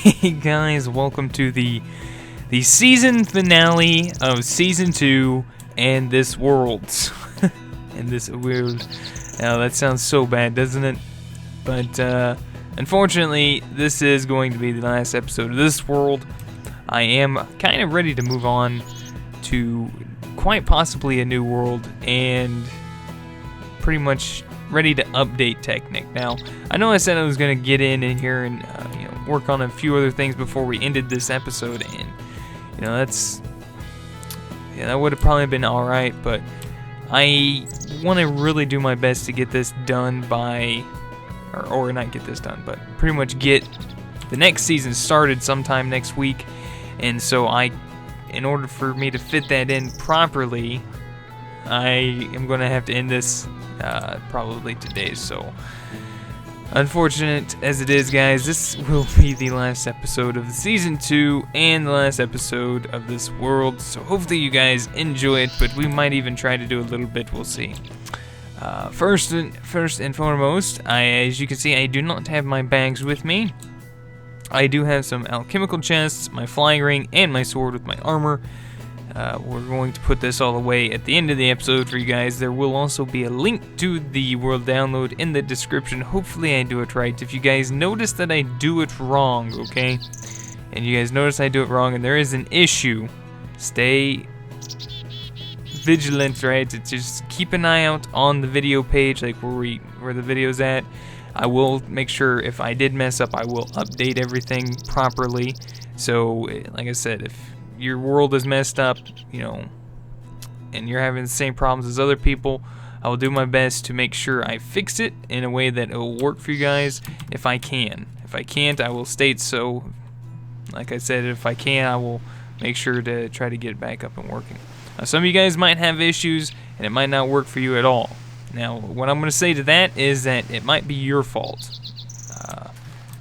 Hey guys, welcome to the season finale of season 2 and this world. And this world. Now that sounds so bad, doesn't it? But unfortunately, this is going to be the last episode of this world. I am kind of ready to move on to quite possibly a new world and pretty much ready to update Technic. Now, I know I said I was going to get in here and work on a few other things before we ended this episode, and that would have probably been alright, but I want to really do my best to get this done by, or not get this done, but pretty much get the next season started sometime next week. And so in order for me to fit that in properly, I am going to have to end this probably today. So unfortunate as it is, guys, this will be the last episode of the season 2 and the last episode of this world. So hopefully you guys enjoy it, but we might even try to do a little bit. We'll see. First and foremost, as you can see, I do not have my bags with me. I do have some alchemical chests, my flying ring, and my sword with my armor. We're going to put this all away at the end of the episode for you guys. There will also be a link to the world download in the description. Hopefully I do it right. If you guys notice that I do it wrong, okay? And you guys notice I do it wrong and there is an issue, stay vigilant, right? To just keep an eye out on the video page, like where the video's at. I will make sure if I did mess up, I will update everything properly. So, like I said, if your world is messed up, and you're having the same problems as other people, I will do my best to make sure I fix it in a way that it will work for you guys if I can. If I can't, I will state so. Like I said, if I can, I will make sure to try to get it back up and working. Now, some of you guys might have issues, and it might not work for you at all. Now, what I'm going to say to that is that it might be your fault.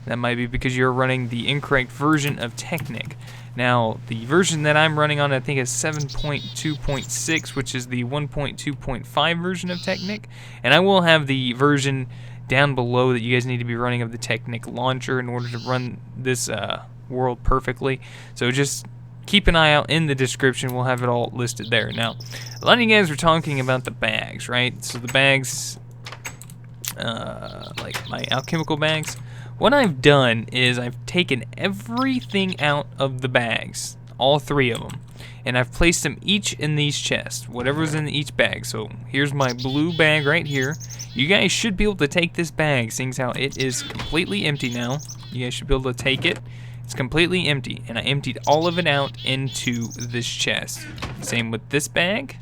That might be because you're running the incorrect version of Technic. Now, the version that I'm running on, I think, is 7.2.6, which is the 1.2.5 version of Technic. And I will have the version down below that you guys need to be running of the Technic launcher in order to run this world perfectly. So just keep an eye out in the description. We'll have it all listed there. Now, a lot of you guys were talking about the bags, right? So the bags, like my alchemical bags. What I've done is I've taken everything out of the bags, all 3 of them, and I've placed them each in these chests, whatever's in each bag. So here's my blue bag right here. You guys should be able to take this bag, seeing as how it is completely empty now. You guys should be able to take it. It's completely empty, and I emptied all of it out into this chest. Same with this bag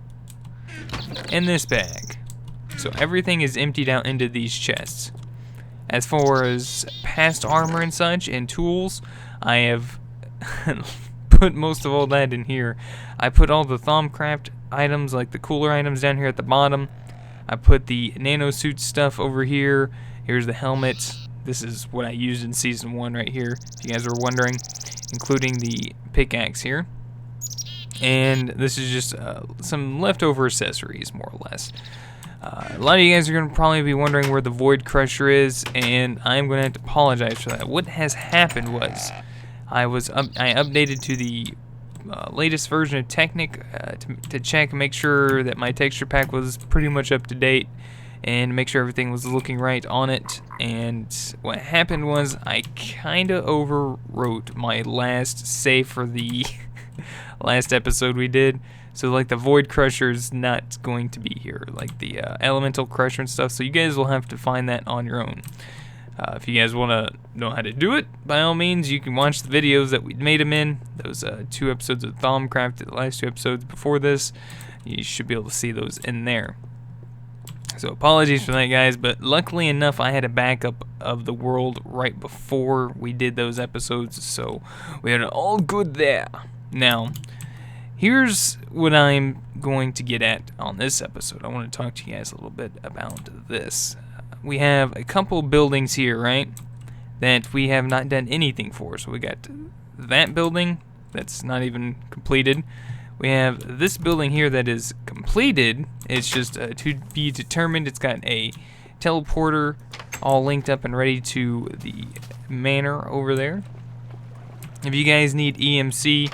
and this bag. So everything is emptied out into these chests. As far as past armor and such and tools, I have put most of all that in here. I put all the Thaumcraft items, like the cooler items, down here at the bottom. I put the nanosuit stuff over here. Here's the helmet. This is what I used in Season 1 right here, if you guys were wondering, including the pickaxe here. And this is just some leftover accessories, more or less. A lot of you guys are going to probably be wondering where the Void Crusher is, and I'm going to have to apologize for that. What has happened was I updated to the latest version of Technic to check and make sure that my texture pack was pretty much up to date and make sure everything was looking right on it. And what happened was I kind of overwrote my last save for the last episode we did. So, like, the Void Crusher is not going to be here, like the Elemental Crusher and stuff. So you guys will have to find that on your own. If you guys want to know how to do it, by all means, you can watch the videos that we made them in. Those 2 episodes of Thaumcraft, the last 2 episodes before this. You should be able to see those in there. So apologies for that, guys, but luckily enough, I had a backup of the world right before we did those episodes, so we had it all good there. Now, here's what I'm going to get at on this episode. I want to talk to you guys a little bit about this. We have a couple buildings here, right, that we have not done anything for. So we got that building that's not even completed. We have this building here that is completed. It's just to be determined. It's got a teleporter all linked up and ready to the manor over there. If you guys need EMC,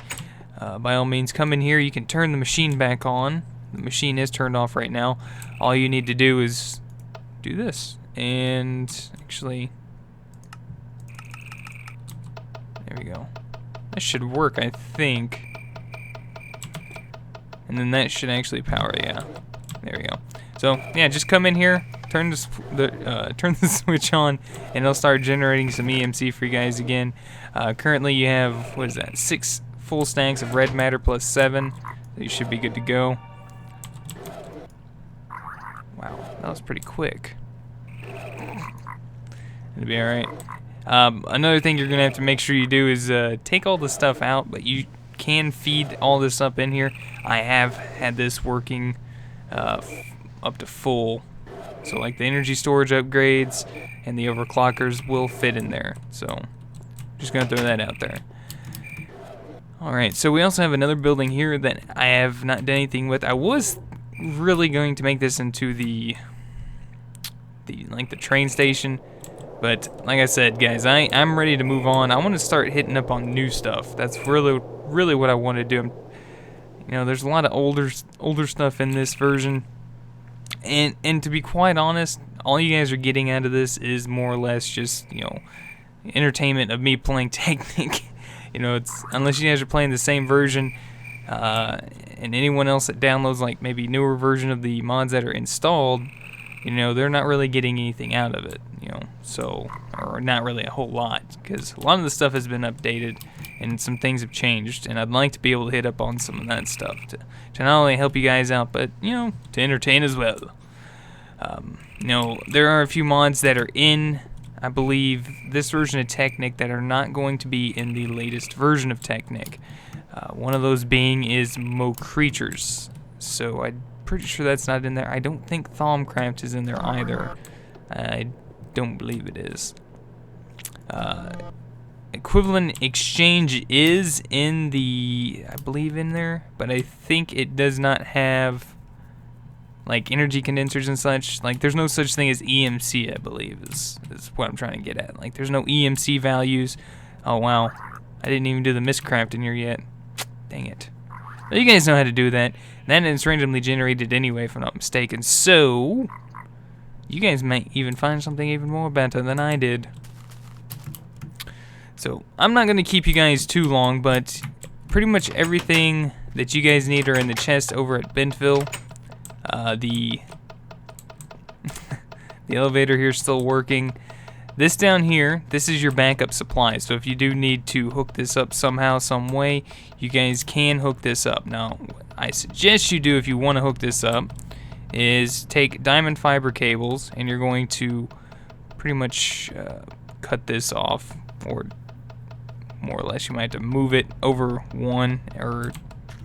by all means come in here. You can turn the machine back on. The machine is turned off right now. All you need to do is do this. And actually, there we go. That should work, I think. And then that should actually power, yeah. There we go. So yeah, just come in here, turn the switch on, and it'll start generating some EMC for you guys again. Currently you have, what is that, 6 full stacks of red matter plus 7. So you should be good to go. Wow, that was pretty quick. It'll be alright. Another thing you're gonna have to make sure you do is take all the stuff out, but you can feed all this up in here. I have had this working up to full, so like the energy storage upgrades and the overclockers will fit in there. So just gonna throw that out there. Alright, so we also have another building here that I have not done anything with. I was really going to make this into the train station, but like I said, guys, I'm ready to move on. I want to start hitting up on new stuff. That's really what I want to do. You know, there's a lot of older stuff in this version, and to be quite honest, all you guys are getting out of this is more or less just, you know, entertainment of me playing Technic. You know, it's, unless you guys are playing the same version, and anyone else that downloads like maybe newer version of the mods that are installed, you know, they're not really getting anything out of it, you know, so, or not really a whole lot, because a lot of the stuff has been updated and some things have changed, and I'd like to be able to hit up on some of that stuff to not only help you guys out, but, you know, to entertain as well. You know, there are a few mods that are in, I believe, this version of Technic that are not going to be in the latest version of Technic. One of those being is Mo Creatures, so I'm pretty sure that's not in there. I don't think Thaumcraft is in there either. I don't believe it is. Equivalent Exchange is in the, I believe, in there, but I think it does not have like energy condensers and such. Like, there's no such thing as EMC, I believe, is what I'm trying to get at. Like, there's no EMC values. Oh wow, I didn't even do the miscraft in here yet. Dang it. But you guys know how to do that. Then it's randomly generated anyway, if I'm not mistaken. So you guys might even find something even more better than I did. So I'm not gonna keep you guys too long, but pretty much everything that you guys need are in the chest over at Bentville. The elevator here is still working. This down here, this is your backup supply. So if you do need to hook this up somehow, some way, you guys can hook this up. Now, I suggest you do, if you want to hook this up, is take diamond fiber cables, and you're going to pretty much cut this off, or more or less you might have to move it over one or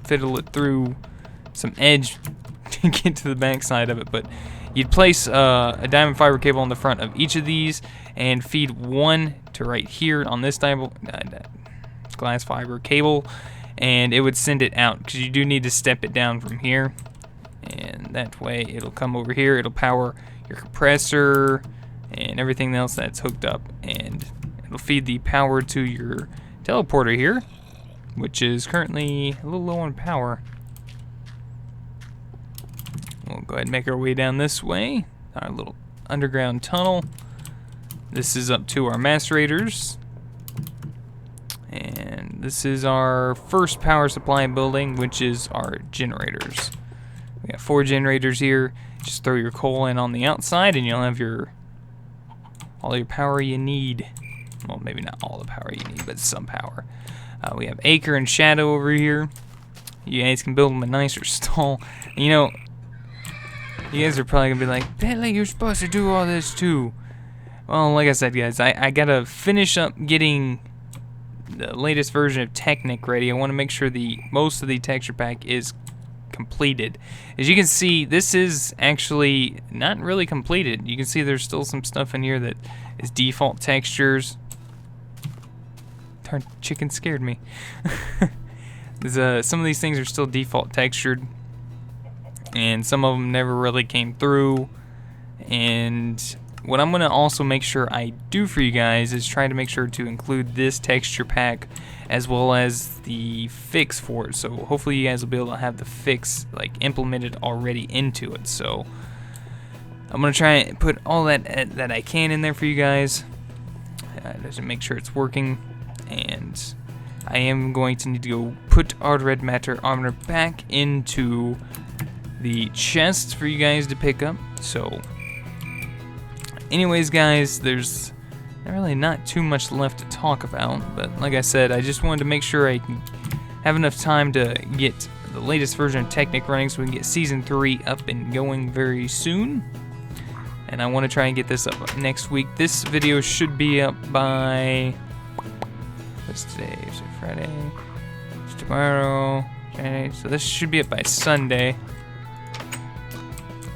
fiddle it through some edge to get to the back side of it. But you'd place a diamond fiber cable on the front of each of these and feed one to right here on this glass fiber cable, and it would send it out, because you do need to step it down from here, and that way it'll come over here. It'll power your compressor and everything else that's hooked up, and it'll feed the power to your teleporter here, which is currently a little low on power. We'll go ahead and make our way down this way, our little underground tunnel. This is up to our macerators, and this is our first power supply building, which is our generators. We got 4 generators here. Just throw your coal in on the outside, and you'll have all your power you need. Well, maybe not all the power you need, but some power. We have Acre and Shadow over here. You guys can build them a nicer stall. You know, you guys are probably gonna be like, Bentley, you're supposed to do all this too. Well, like I said, guys, I gotta finish up getting the latest version of Technic ready. I want to make sure most of the texture pack is completed. As you can see, this is actually not really completed. You can see there's still some stuff in here that is default textures. Darn, chicken scared me. Some of these things are still default textured, and some of them never really came through, and what I'm gonna also make sure I do for you guys is try to make sure to include this texture pack as well as the fix for it. So hopefully you guys will be able to have the fix like implemented already into it. So I'm gonna try and put all that I can in there for you guys, just to make sure it's working. And I am going to need to go put our red matter armor back into the chests for you guys to pick up. So anyways guys, there's really not too much left to talk about, but like I said, I just wanted to make sure I can have enough time to get the latest version of Technic running so we can get Season 3 up and going very soon. And I want to try and get this up next week. This video should be up by, what's today? So Friday, it's tomorrow, okay, so this should be up by Sunday.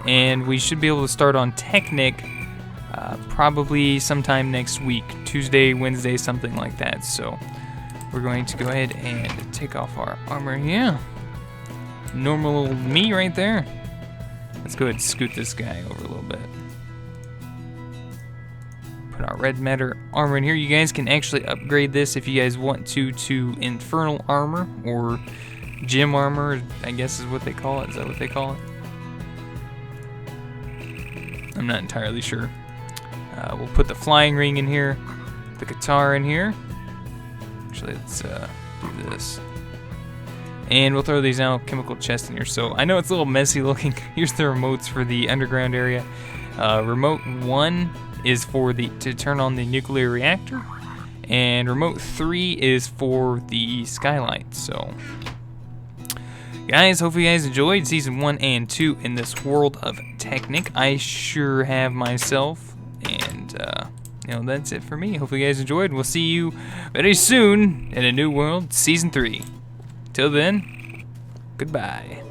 And we should be able to start on Technic probably sometime next week, Tuesday, Wednesday, something like that. So we're going to go ahead and take off our armor here. Normal old me right there. Let's go ahead and scoot this guy over a little bit. Put our red matter armor in here. You guys can actually upgrade this if you guys want to infernal armor or gem armor, I guess is what they call it. Is that what they call it? I'm not entirely sure. We'll put the flying ring in here, the guitar in here. Actually, let's do this. And we'll throw these alchemical chests in here. So I know it's a little messy looking. Here's the remotes for the underground area. Remote 1 is for to turn on the nuclear reactor, and remote 3 is for the skylight. So guys, hopefully you guys enjoyed Season 1 and 2 in this world of Technic. I sure have myself. And, you know, that's it for me. Hopefully you guys enjoyed. We'll see you very soon in a new world, Season 3. Till then, goodbye.